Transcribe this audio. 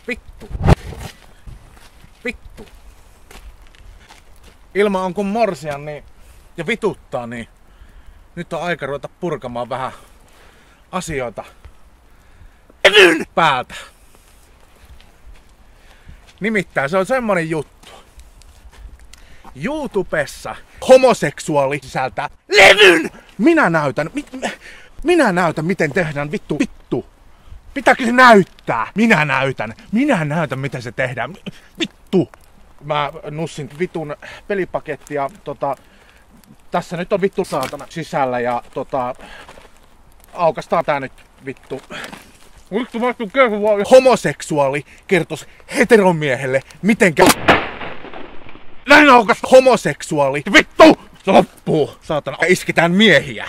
Vittu. Vittu. Ilma on kun morsian niin, ja vituttaa, niin nyt on aika ruveta purkamaan vähän asioita päältä. Nimittäin se on semmonen juttu. YouTubessa homoseksuaali sisältää levyn! Minä näytän miten tehdään vittu. Pitääkö se näyttää? Minä näytän miten se tehdään. Vittu! Mä nussin vitun pelipakettia tässä nyt on vittu saatana sisällä ja aukastaan tää nyt vittu. Homoseksuaali kertos heteromiehelle mitenkä näin aukas homoseksuaali. Vittu! Se loppuu! Saatana isketään miehiä.